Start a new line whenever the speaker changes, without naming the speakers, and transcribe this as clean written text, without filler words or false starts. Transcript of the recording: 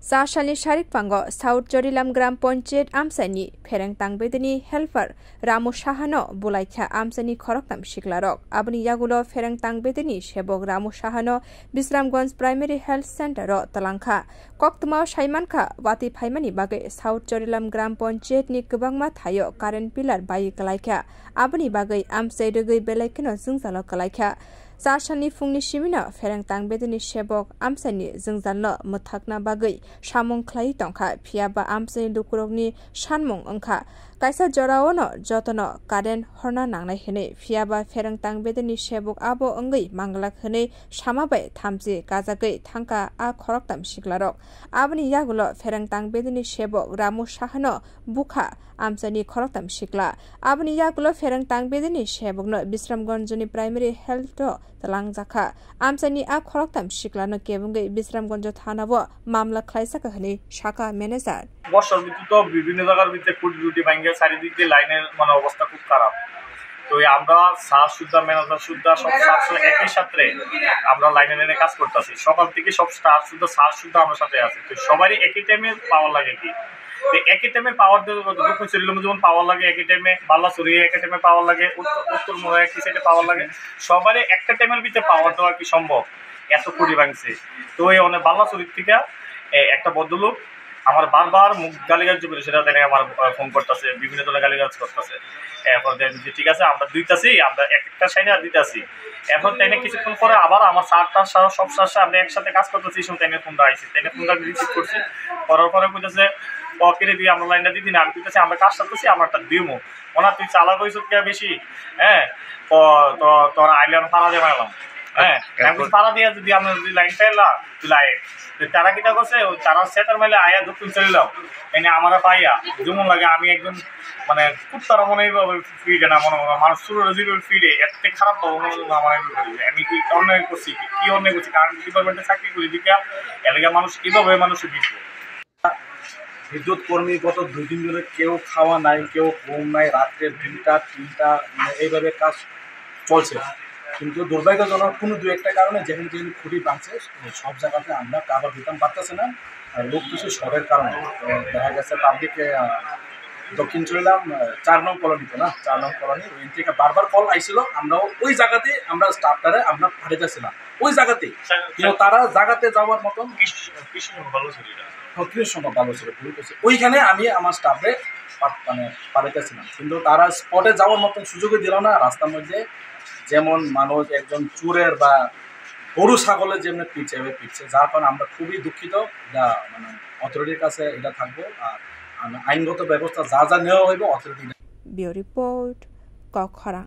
Sashalni Sharik Pango, South Jorilam Gram Ponchet Amsani, Pereng Tangbedini, Helfer, Ramu Shahano, Bulaika Amsani Koroktam Shiklarok, Abni Yagulo, Fereng Tangbedini, Shebog Ramu Shahano, Bisramgons Primary Health Center, Talanka, Koktuma Shaimanka, Wati Paimani Bagay, South Jorilam Gram Ponchet Ni Kubangma Tayo, Karen Pilar Bayi Kalaika, Abni Bagay Amse Dugay Belekino Zungzalo Kalaika. Sashalni Fungni Shimina, Fereng Tangbedini Shebok, Amsani, Zungzalno, Mutakna Bagay, Shamong Klai Tonka, Piaba Amsani Lukurogni, Shanmong Unka, Kaisa Joraono, Jotono, Karen Horna Nangna Hene, Piaba Fereng Tangbedini Shebok Abo Ungi, Mangalak Hene, Shamabe, Tamsi, Gazagay, Tanka, A Koroktam Shiklarok, Abni Yagulo, Fereng Tangbedini Shebok, Ramu Shahano, Buka, Amsani Koroktam Shikla, Abni Yagulo, Fereng Tangbedini Shebok, no, Bisramgonjoni Primary Health. Talang Zaka, Amsani A Koroktam Shiklano Kevunga, Bisramgonjo Tanavo, Mamla Klaisaka Hani, Shaka Menezar.
বর্ষার ঋতুতে বিভিন্ন জায়গার ভিতরে খুঁটি ভাঙে চারিদিক দিয়ে লাইনের মানে অবস্থা খুব খারাপ। তো আমরা সার সুদ্ধা ম্যানেজার সুদ্ধা সব স্টাফ একই সাথে আমরা লাইনে লাইনে কাজ করতেছি। সকাল থেকে সব স্টাফ সুদ্ধা সার সুদ্ধা আমার সাথে আছে। তো সবারই একই টাইমে পাওয়ার লাগে কি? তো একই টাইমে পাওয়ার দক্ষিণ চরিলাম যেমন পাওয়ার লাগে একই টাইমে, বাল্লাচুরি একই টাইমে পাওয়ার লাগে, উত্তর মোড়া একই সাইডে পাওয়ার লাগে। সবারই একটা টাইমের ভিতরে পাওয়ার দেওয়া কি সম্ভব? এত খুঁটি ভাঙছে। তো এই অনেক বাল্লাচুরির থেকে একটা ভদ্রলোক আমার বারবার মুখ গালিগালাজ করে সেটা তাই আমার ফোন করতেছে, বিভিন্ন ধরনের গালিগালাজ করতেছে। এরপর যে ঠিক আছে আমরা দিতেছি, আমরা একটা সাইডে দিতেছি। এখন তাই না কিছুক্ষণ পরে আবার আমার সারটা সব সারসা আমরা একসাথে কাজ করতেছি, তাই না ফোনটা আইসি, তাই না ফোনটা রিসিভ করছি। করার পরে বলতেছে কেড়ে দিয়ে আমরা লাইনটা দিদি না, আমি দিতেছি আমরা কাজ করতেছি, আমারটা দিমো ওনা তুই চালা কইস বেশি। হ্যাঁ, তো তোর আইলাম ফাড়া দিয়ে মারলাম। হ্যাঁ, ফাড়া দিয়ে যদি আমরা যদি লাইনটা এলাম তুই লাইন তারা কিটা করছে তারা সেটার মেলে আয়া দক্ষিণ চলিলাম এনে আমরা পাইয়া যেমন লাগে আমি একদম মানে খুব তারা মনে ফিরে না মনে মানুষ শুরু ফিরে এর থেকে খারাপ পাবো আমার আমি কি অন্যায় করছি, কি অন্যায় করছি, কারণ ডিপার্টমেন্টে চাকরি করি দিকা এলাকার মানুষ এভাবে মানুষের
বিদ্যুৎ কর্মী গত 2-3 দিনে কেউ খাওয়া নাই, কেউ ঘুম নাই, রাত্রে 2টা-3টা এইভাবে কাজ চলছে। কিন্তু দুর্ভাগ্যজনক কোনো 2-1টা কারণে যেখানে খুঁটি ভাঙছে সব জায়গাতে আমরা কাভার দিতাম পারতেছে না, লোক কিছু শহরের কারণে। দেখা গেছে পাবলিকে দক্ষিণ চলিলাম 4 নং কলোনিতে না, 4 নং কলোনি ওই থেকে বারবার কল আইছিল, আমরাও ওই জায়গাতে আমরা স্টাফটারে আমরা পাঠাইতেছিলাম ওই জায়গাতেই, কিন্তু তারা জায়গাতে যাওয়ার মতন ভালো ছিল ওইখানে আমি আমার স্টাফে মানে পাঠাইতেছিলাম, কিন্তু তারা স্পটে যাওয়ার মতন সুযোগই দিল না। রাস্তার মধ্যে যেমন মানুষ একজন চোরের বা গরু ছাগলের যেমন পিটছে, যার কারণে আমরা খুবই দুঃখিত। এটা মানে অথরিটির কাছে এটা থাকবো, আর আইনগত ব্যবস্থা যা নেওয়া হইব অথরিটি।
Bureau report, কখরা।